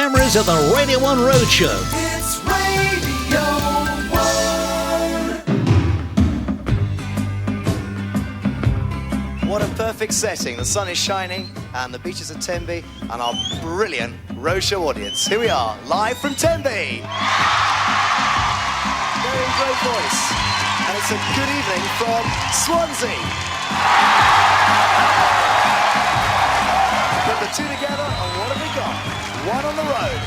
memories of the Radio 1 Roadshow. It's Radio 1. What a perfect setting. The sun is shining and the beaches of Tenby and our brilliant Roadshow audience. Here we are, live from Tenby. Very great voice. And it's a good evening from Swansea. Put the two together and what have we got? One on the road.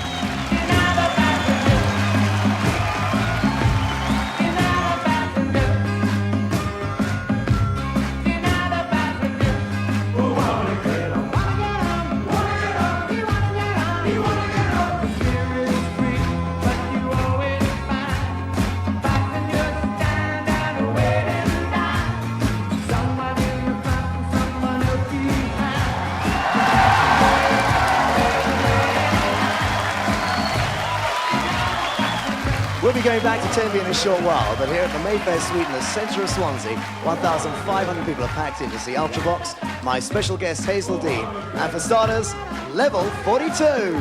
We'll be going back to Tenby in a short while, but here at the Mayfair Suite in the centre of Swansea, 1,500 people are packed in to see Ultravox, my special guest Hazel Dean, and for starters, Level 42.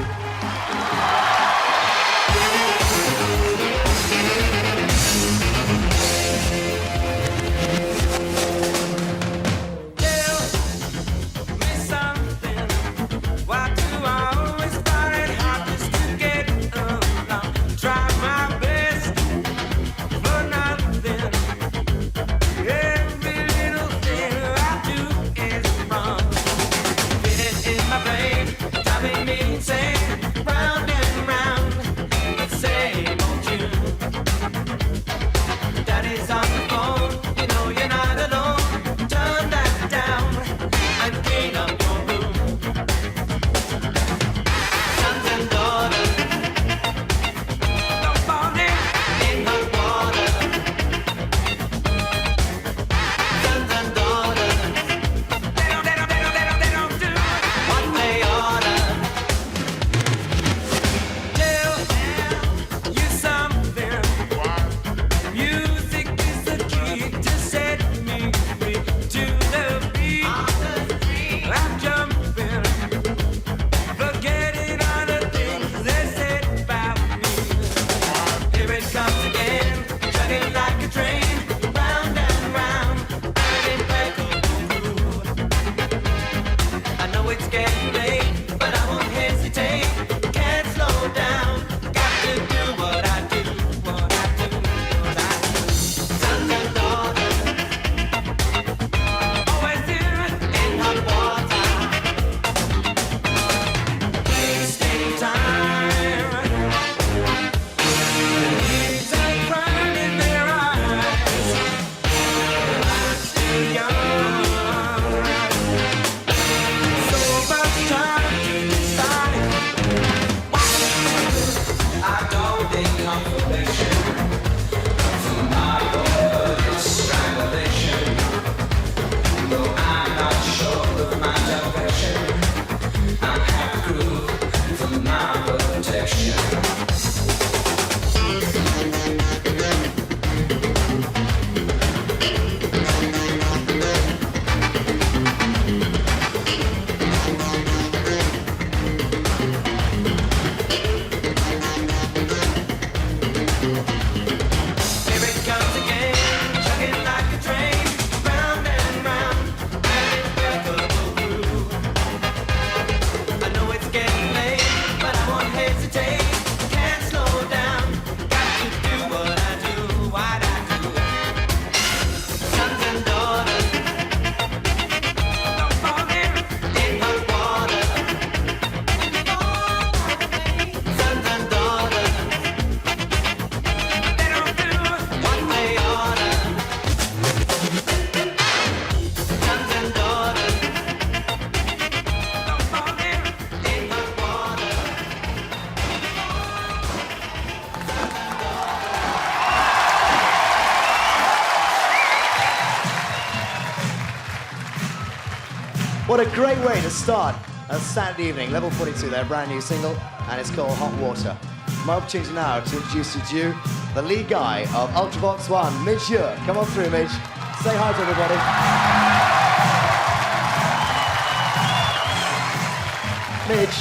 What a great way to start a Saturday evening. Level 42, their brand new single, and it's called Hot Water. My opportunity now to introduce to you the lead guy of Ultravox 1, Midge Ure. Come on through, Midge. Say hi to everybody. Midge,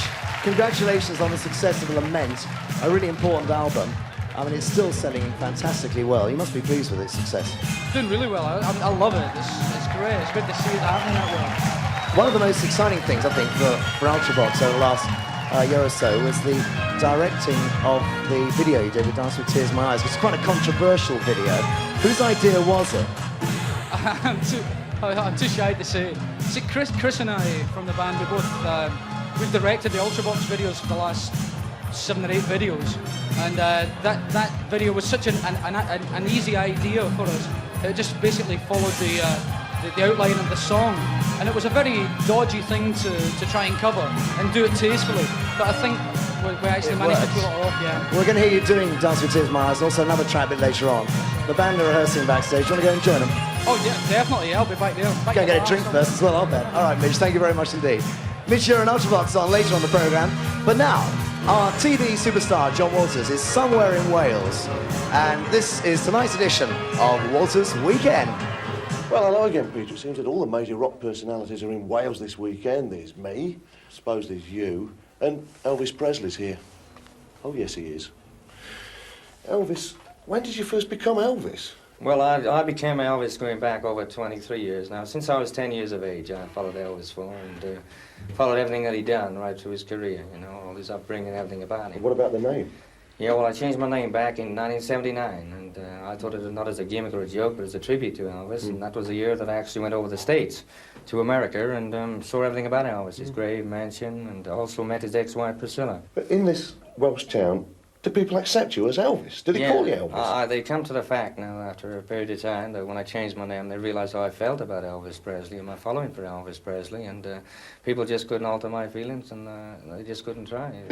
congratulations on the success of Lament, a really important album. I mean, it's still selling fantastically well. You must be pleased with its success. It's doing really well. I love it. It's great. It's good to see it happening that way. One of the most exciting things, I think, for Ultravox over the last year or so was the directing of the video you did with Dance with Tears in My Eyes. It's quite a controversial video. Whose idea was it? I'm too shy to say it. See, Chris and I from the band, we've directed the Ultravox videos for the last 7 or 8 videos, and that video was such an easy idea for us. It just basically followed the outline of the song, and it was a very dodgy thing to try and cover and do it tastefully, but I think we actually managed to pull it off. Yeah. We're going to hear you doing Dance with Tears in My Eyes, also another track bit later on. The band are rehearsing backstage. Do you want to go and join them? Oh yeah, definitely. Yeah, I'll be back there. Go and get a drink first as well, I'll bet. All right, Midge, thank you very much indeed. Midge Ure and Ultravox on later on the programme, but now our TV superstar John Walters is somewhere in Wales, and this is tonight's edition of Walters Weekend. Well, hello again, Peter. It seems that all the major rock personalities are in Wales this weekend. There's me, I suppose there's you, and Elvis Presley's here. Oh, yes, he is. Elvis, when did you first become Elvis? Well, I became Elvis going back over 23 years now. Since I was 10 years of age, I followed Elvis for and followed everything that he done right through his career, you know, all his upbringing and everything about him. What about the name? Yeah, well, I changed my name back in 1979, and I thought it was not as a gimmick or a joke, but as a tribute to Elvis, and that was the year that I actually went over the States to America and saw everything about Elvis, his grave, mansion, and also met his ex-wife, Priscilla. But in this Welsh town, do people accept you as Elvis? Do they call you Elvis? They come to the fact now, after a period of time, that when I changed my name, they realized how I felt about Elvis Presley and my following for Elvis Presley, and people just couldn't alter my feelings, and they just couldn't try.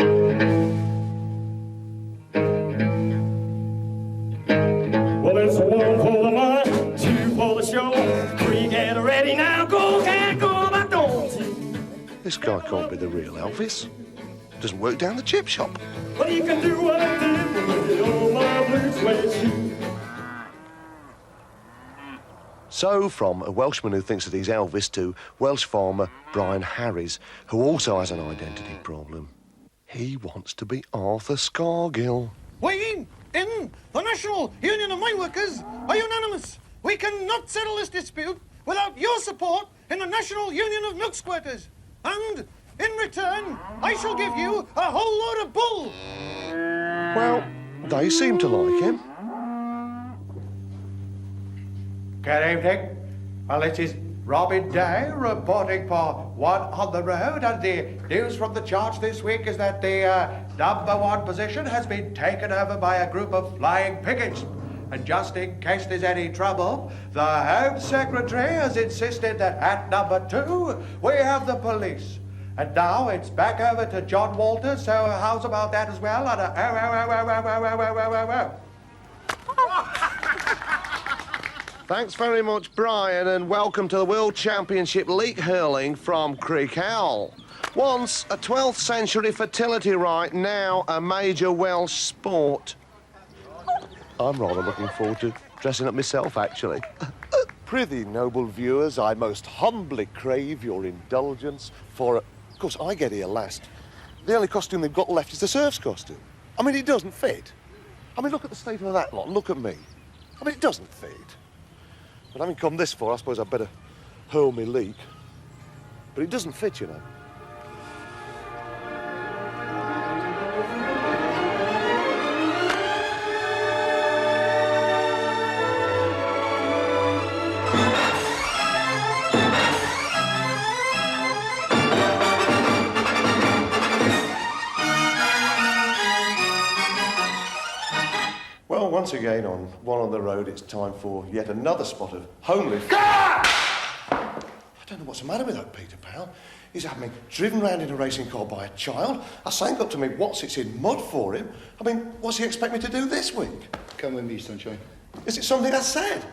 Well, it's one for the money, 2 for the show. 3, get ready now, go, can't go, but don't. This guy can't be the real Elvis. Doesn't work down the chip shop. Well, you can do what I did with all my blue suede shoes. So, from a Welshman who thinks that he's Elvis to Welsh farmer Brian Harris, who also has an identity problem. He wants to be Arthur Scargill. We, in the National Union of Mine Workers, are unanimous. We cannot settle this dispute without your support in the National Union of Milk Squirters. And, in return, I shall give you a whole load of bull. Well, they seem to like him. Good evening. Well, this is Robin Day reporting for One on the Road, and the news from the charts this week is that the #1 position has been taken over by a group of flying pickets. And just in case there's any trouble, the Home Secretary has insisted that at #2 we have the police. And now it's back over to John Walters, so how's about that as well? Thanks very much, Brian, and welcome to the World Championship League Hurling from Creekhowl. Once a 12th century fertility rite, now a major Welsh sport. I'm rather looking forward to dressing up myself, actually. Prithee, noble viewers, I most humbly crave your indulgence for Of course, I get here last. The only costume they've got left is the serf's costume. I mean, it doesn't fit. I mean, look at the state of that lot. Look at me. I mean, it doesn't fit. But having come this far, I suppose I'd better hurl me leak. But it doesn't fit, you know. Well, once again on One on the Road, it's time for yet another spot of homely... I don't know what's the matter with that Peter Powell. He's had me driven round in a racing car by a child. I sang up to me, what's it's in mud for him. I mean, what's he expect me to do this week? Come with me, sunshine. Is it something I said?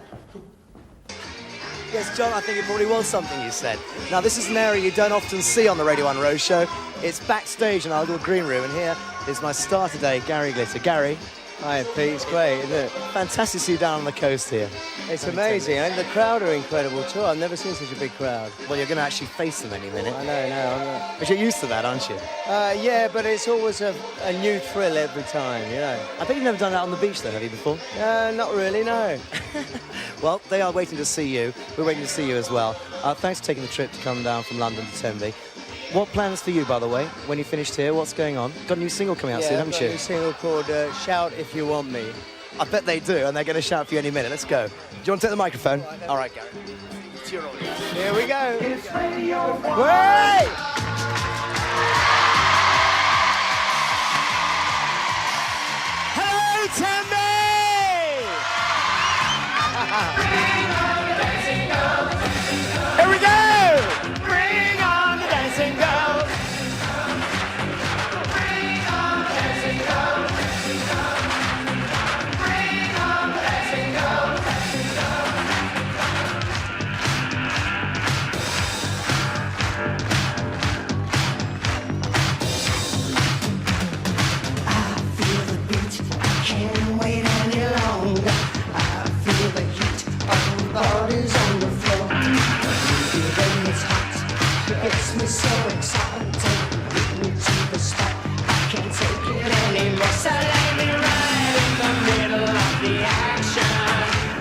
Yes, John, I think it probably was something you said. Now, this is an area you don't often see on the Radio 1 Roadshow. It's backstage in our little green room, and here is my star today, Gary Glitter. Gary, Hi, Pete. It's great, isn't it? Fantastic to see you down on the coast here. It's amazing, and the crowd are incredible too. I've never seen such a big crowd. Well, you're going to actually face them any minute. I know. But you're used to that, aren't you? Yeah, but it's always a new thrill every time, you know. I bet you've never done that on the beach, though, have you, before? Not really, no. Well, they are waiting to see you. We're waiting to see you as well. Thanks for taking the trip to come down from London to Tenby. What plans for you, by the way, when you finished here? What's going on? Got a new single coming out soon, haven't you? I've got a new single called Shout If You Want Me. I bet they do, and they're going to shout for you any minute. Let's go. Do you want to take the microphone? All right, Gary. It's your audience. Here we go. Great! Hello, Tenby! Here we go! Bring on the dancing girls! Bring on the dancing girls! Bring on the dancing girls! I feel the beat, I can't wait any longer. I feel the heat of the bodies on the floor. Even it's hot, it gets me so excited. Beat me to the spot, I can't take it anymore. So lay me right in the middle of the action.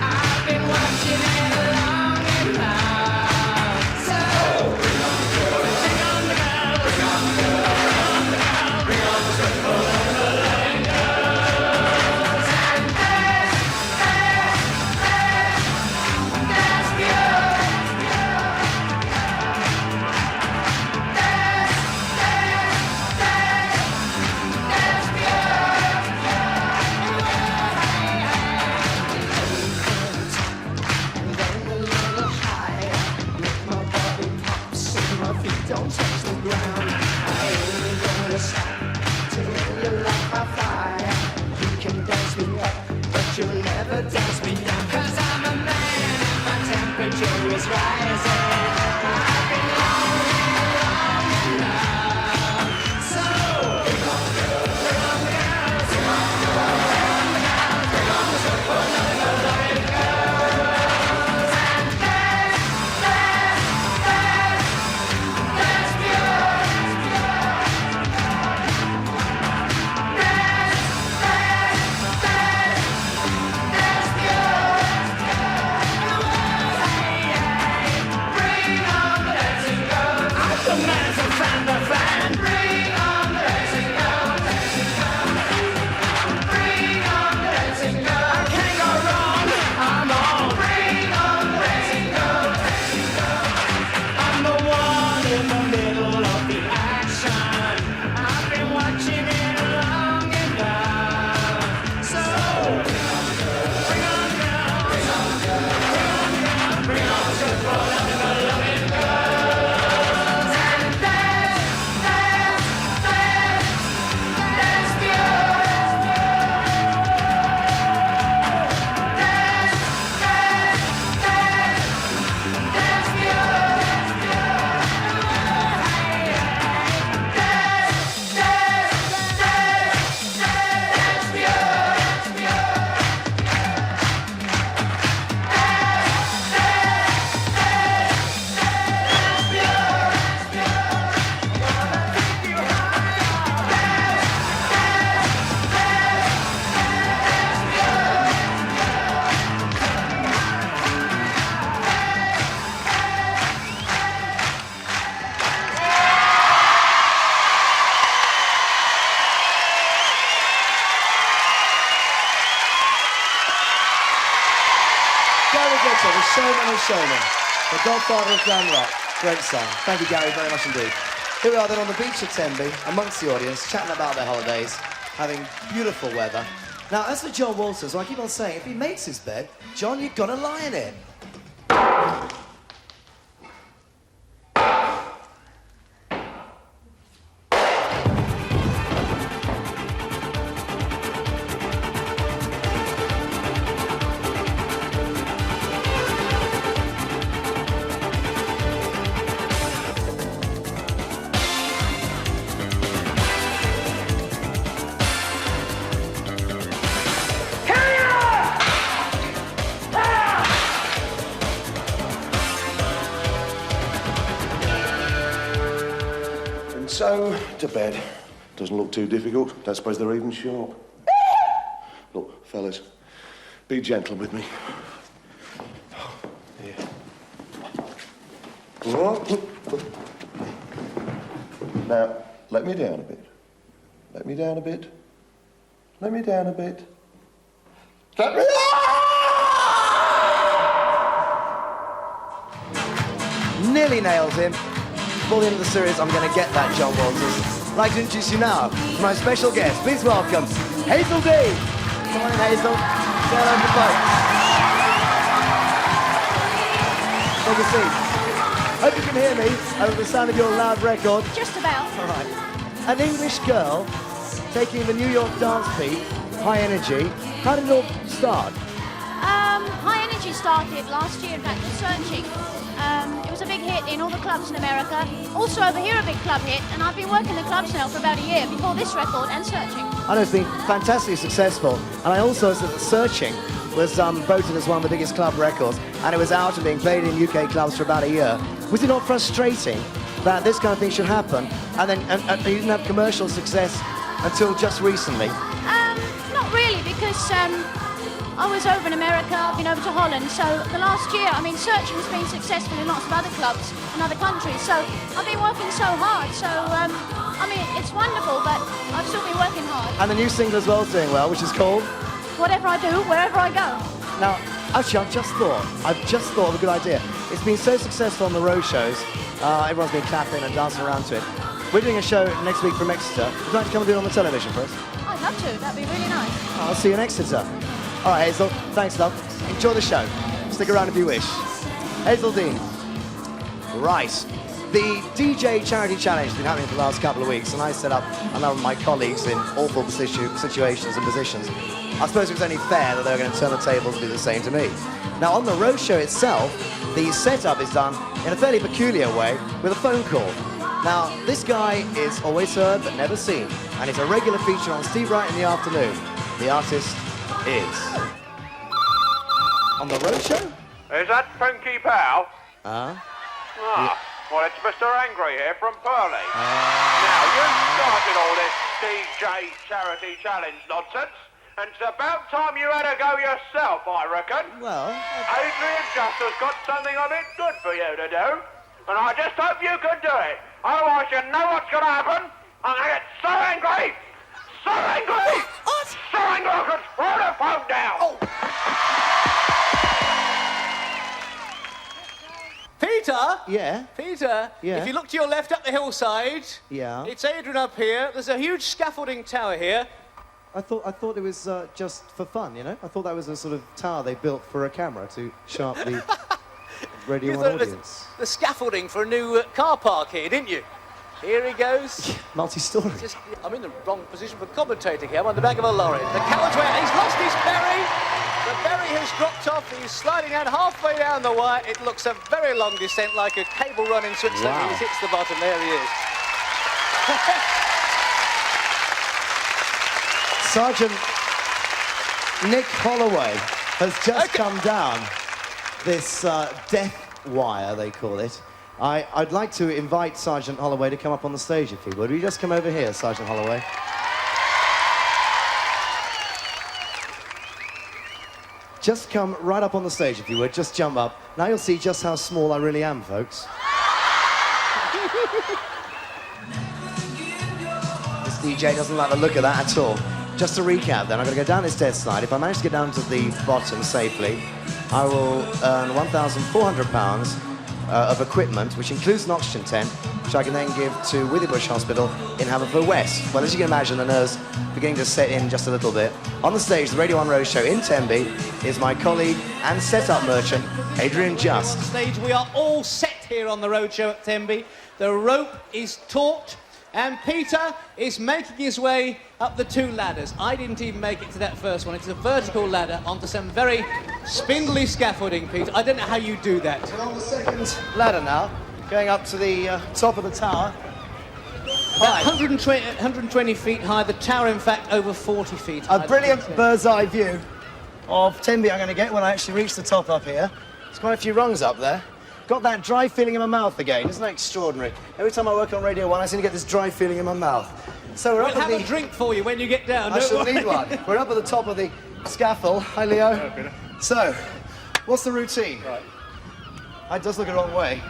I've been watching it long enough. So bring on the girls, bring on the girls, bring on the girls, bring on the girls, bring on the loving girls. And that's pure. Don't touch the ground. I ain't gonna stop till you light my fire. You can dance me up, but you'll never dance me down. 'Cause I'm a man and my temperature is rising. I've been lonely long enough. So bring on the girls, bring on the girls, bring on the girls, bring on the girls, bring on the loving girls. And that's pure. The showman of showmen, the godfather of glam rock. Great song. Thank you, Gary, very much indeed. Here we are then on the beach at Tenby, amongst the audience, chatting about their holidays, having beautiful weather. Now, as for John Walters, I keep on saying, if he makes his bed, John, you've got to lie in it. So, to bed. Doesn't look too difficult. Don't suppose they're even sharp. Look, fellas, be gentle with me. Here. Now, let me down a bit. Let me down a bit. Let me down a bit. Let me Nearly nailed him. Before the end of the series, I'm going to get that, John Walters. I'd like to introduce you now to my special guest. Please welcome Hazel Dean. Come on in, Hazel. Get on the boat. Take a seat. Hope you can hear me over the sound of your loud record. Just about. All right. An English girl taking the New York dance beat, High Energy. How did it all start? High Energy started last year, in fact, with Searching. It was a big hit in all the clubs in America. Also over here, a big club hit, and I've been working the clubs now for about a year before this record and Searching. I know it's been fantastically successful, and I also said that Searching was voted as one of the biggest club records, and it was out and being played in UK clubs for about a year. Was it not frustrating that this kind of thing should happen, and then you didn't have commercial success until just recently? Not really, because I was over in America, I've been over to Holland, so the last year, I mean, Searching has been successful in lots of other clubs in other countries, so I've been working so hard, so, I mean, it's wonderful, but I've still been working hard. And the new single as well is doing well, which is called? Whatever I do, wherever I go. Now, actually, I've just thought of a good idea. It's been so successful on the road shows, everyone's been clapping and dancing around to it. We're doing a show next week from Exeter. Would you like to come and do it on the television for us? I'd love to, that'd be really nice. I'll see you in Exeter. All right, Hazel, thanks, love. Enjoy the show. Stick around if you wish. Hazel Dean. Right. The DJ Charity Challenge has been happening for the last couple of weeks, and I set up a number of my colleagues in awful situations and positions. I suppose it was only fair that they were going to turn the tables and do the same to me. Now, on the road show itself, the setup is done in a fairly peculiar way with a phone call. Now, this guy is always heard but never seen, and it's a regular feature on Steve Wright in the afternoon. The artist is... On the road show? Is that Peter Powell? Well, it's Mr. Angry here from Pearly. Now, you started all this DJ Charity Challenge nonsense, and it's about time you had a go yourself, I reckon. Well... Adrian Just has got something of it good for you to do, and I just hope you can do it. Otherwise, you know what's going to happen. I'm going to get so angry! So angry! What? So angry I could throw the phone down! Oh. Peter? Yeah? Peter? Yeah? If you look to your left up the hillside, Yeah? it's Adrian up here. There's a huge scaffolding tower here. I thought it was just for fun, you know? I thought that was a sort of tower they built for a camera to show up the Radio You 1 thought it was audience. the scaffolding for a new car park here, didn't you? Here he goes. Multi-story. I'm in the wrong position for commentating here. I'm on the back of a lorry. The carriageway, he's lost his berry. The berry has dropped off. He's sliding down halfway down the wire. It looks a very long descent, like a cable run in Switzerland. Wow. He hits the bottom. There he is. Sergeant Nick Holloway has just come down this death wire, they call it. I'd like to invite Sergeant Holloway to come up on the stage, if he would. Will you just come over here, Sergeant Holloway? Just come right up on the stage, if you would. Just jump up. Now you'll see just how small I really am, folks. This DJ doesn't like the look of that at all. Just to recap then, I'm going to go down this death slide. If I manage to get down to the bottom safely, I will earn £1,400 of equipment, which includes an oxygen tent, which I can then give to Withybush Hospital in Haverfordwest. Well, as you can imagine, the nerves beginning to set in just a little bit. On the stage, the Radio 1 Roadshow in Tenby is my colleague and setup merchant, Adrian Just. Stage, we are all set here on the roadshow at Tenby. The rope is taut, and Peter is making his way up the two ladders. I didn't even make it to that first one. It's a vertical ladder onto some very spindly scaffolding, Peter. I don't know how you do that. We're on the second ladder now, going up to the top of the tower. About 120 feet high. The tower, in fact, over 40 feet high. A brilliant bird's eye view of Tenby I'm going to get when I actually reach the top up here. There's quite a few rungs up there. got that dry feeling in my mouth again. Isn't that extraordinary? Every time I work on Radio 1, I seem to get this dry feeling in my mouth. So we're We'll up at have the... a drink for you when you get down. I don't shall worry. need one. We're up at the top of the scaffold. Hi, Leo. So, what's the routine? Right. I just look the wrong way.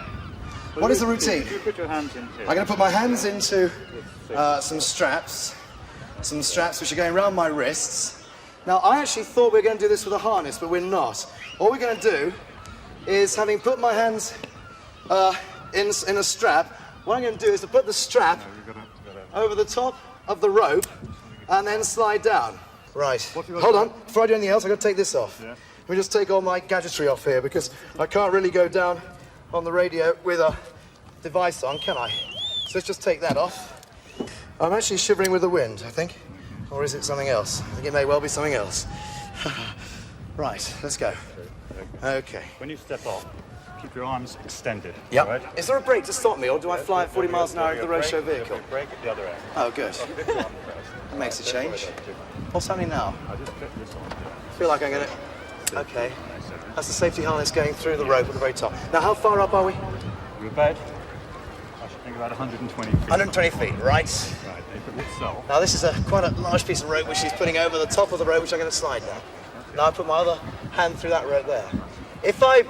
What is the routine? You put your hands into. I'm going to put my hands into some straps which are going around my wrists. Now, I actually thought we were going to do this with a harness, but we're not. All we're going to do is, having put my hands in a strap, what I'm going to do is to put the strap over the top of the rope and then slide down. Right. Hold on. Before I do anything else, I've got to take this off. Yeah. Let me just take all my gadgetry off here because I can't really go down on the radio with a device on, can I? So let's just take that off. I'm actually shivering with the wind, I think. Or is it something else? I think it may well be something else. Right, let's go. Okay. When you step off, keep your arms extended. Yep. Right? Is there a brake to stop me, or do I fly at 40 miles an hour into the Roadshow vehicle? Brake at the other end. Oh, good. That makes a change. What's happening now? I just clip this on. I feel like I'm going to... Okay. That's the safety harness going through the rope at the very top. Now, how far up are we? We're about, I should think about 120 feet. 120 feet, right. Right, if it itself. Now, this is quite a large piece of rope which she's putting over the top of the rope, which I'm going to slide now. Now, I put my other hand through that rope there. If I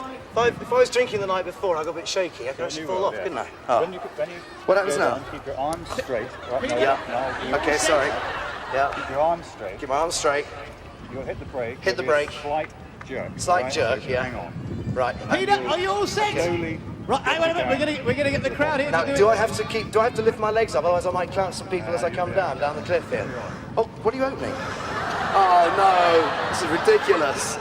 was drinking the night before and I got a bit shaky, I could actually fall off, couldn't I? Oh. When you What happens go now? down, keep your arms straight. Right, now, Yeah. now Okay, sorry. Yeah. Keep your arms straight. Keep my arms straight. You'll hit the brake. Hit the There'll be brake. a slight jerk. Slight right? jerk, So yeah. Hang on. Right. Peter, are you all set? Slowly. Right, hang on a minute. We're gonna get the crowd here. Now, to do it. I have to lift my legs up? Otherwise, I might clout some people as I come down the cliff here. Oh, what are you opening? Oh no, this is ridiculous.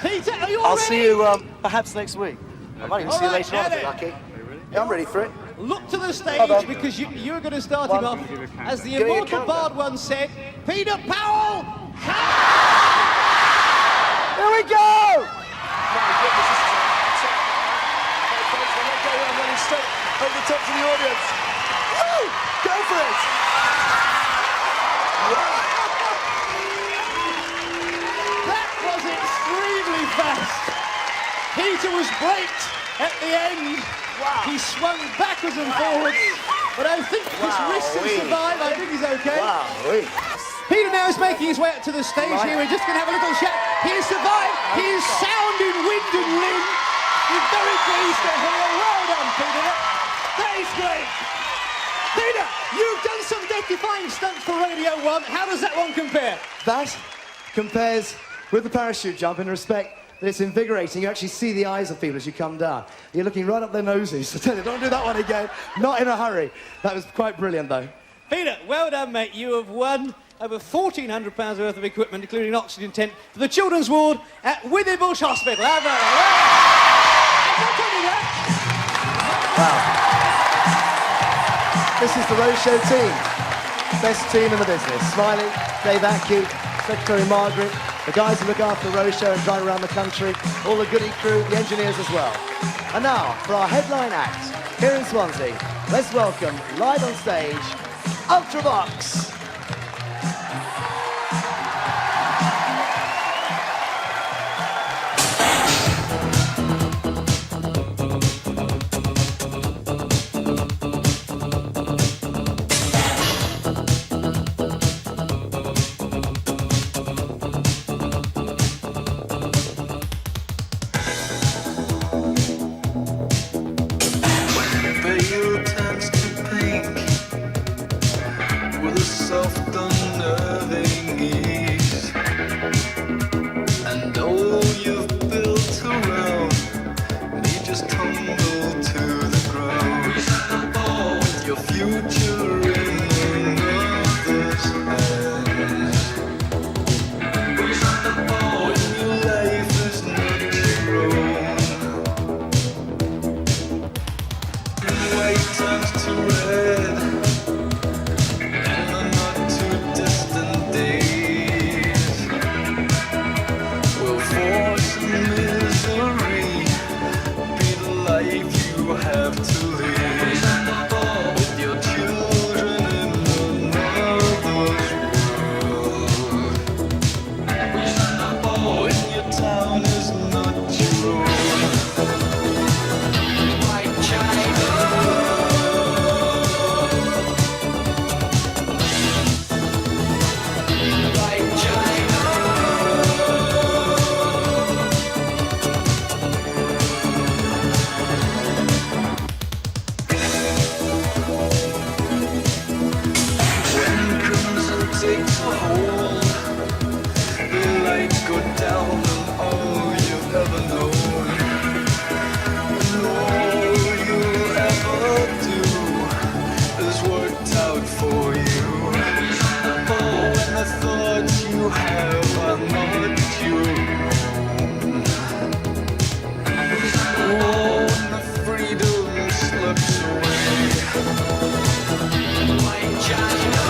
Peter, are you all I'll ready? see you perhaps next week. I might even see you All right, later on if Eddie. you're lucky. Yeah, I'm ready for it. Look to the Hold stage on. because you're going to start him off. As the Give me a immortal countdown. bard once said, Peter Powell! Here we go! Over the top to the audience. Woo! Go for it! That was extremely fast. Peter was braked at the end. Wow. He swung backwards and forwards, but I think his wrists have survived. I think he's okay. Wow. Peter now is making his way up to the stage here. We're just going to have a little chat. He has survived. He is sound in wind and limb. We're very pleased to hear. Well done, Peter. That is great. Peter, you've done some death-defying stunts for Radio 1. How does that one compare? That compares with the parachute jump in respect that it's invigorating. You actually see the eyes of people as you come down. You're looking right up their noses. I tell you, don't do that one again. Not in a hurry. That was quite brilliant, though. Peter, well done, mate. You have won over £1,400 worth of equipment, including an oxygen tent, for the children's ward at Withybush Hospital. How about that? Wow. This is the Roadshow team. Best team in the business. Smiley, Dave Atke, Secretary Margaret, the guys who look after the Roadshow and drive around the country, all the goodie crew, the engineers as well. And now, for our headline act, here in Swansea, let's welcome, live on stage, Ultravox. Veil turns to pink with a soft unnerving ease, and all you've built around me just tumble to the ground. With your future in another's hands, when your life is not your own. White turns to red in the not too distant days. Will force and misery be the life you have to live? With your children for you. For when the thoughts you have are not you. Oh, when the freedom slips away. White China.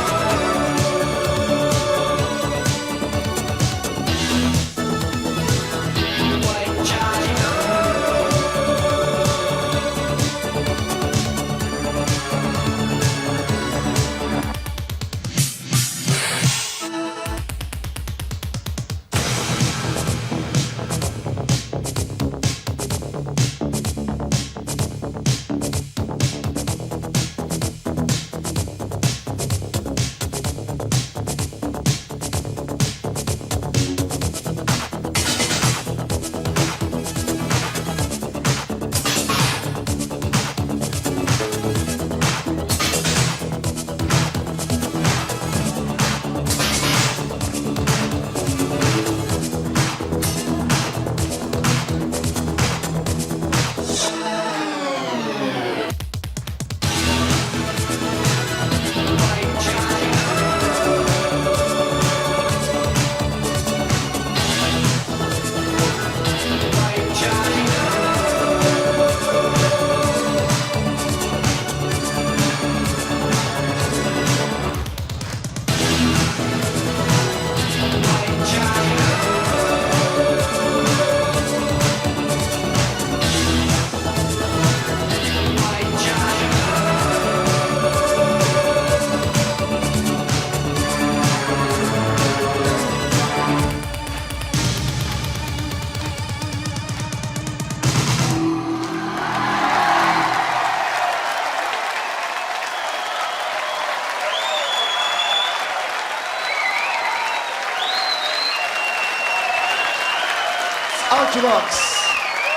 Ultravox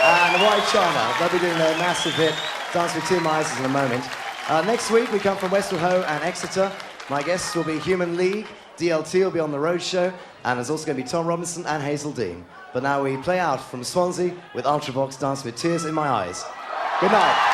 and White China. They'll be doing their massive hit, Dance with Two Mices, in a moment. Next week, we come from Westward Ho and Exeter. My guests will be Human League, DLT will be on the Roadshow, and there's also going to be Tom Robinson and Hazel Dean. But now we play out from Swansea with Ultravox, Dance with Tears in My Eyes. Good night.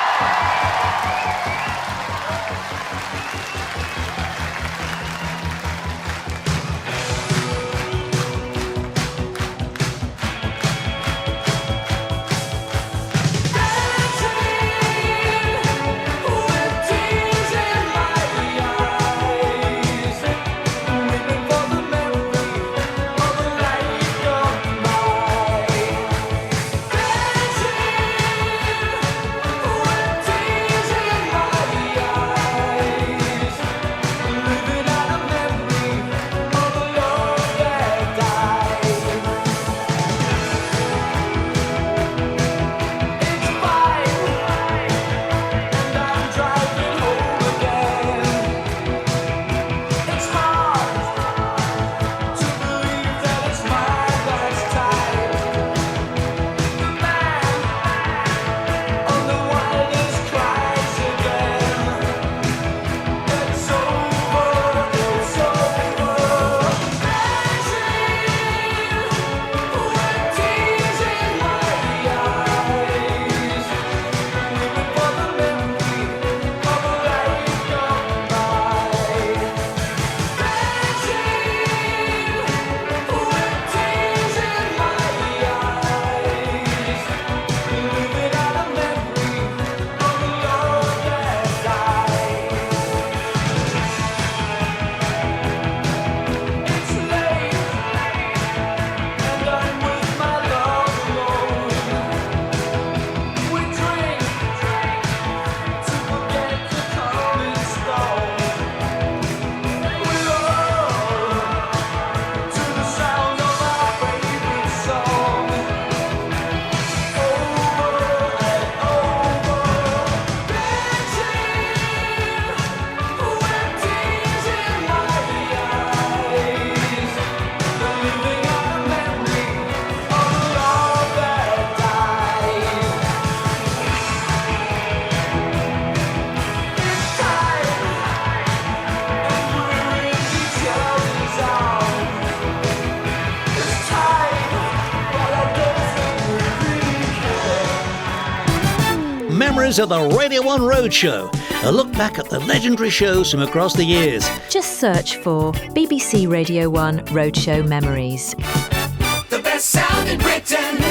Memories of the Radio 1 Roadshow A look back at the legendary shows from across the years. Just search for BBC Radio 1 Roadshow Memories. The best sound in Britain.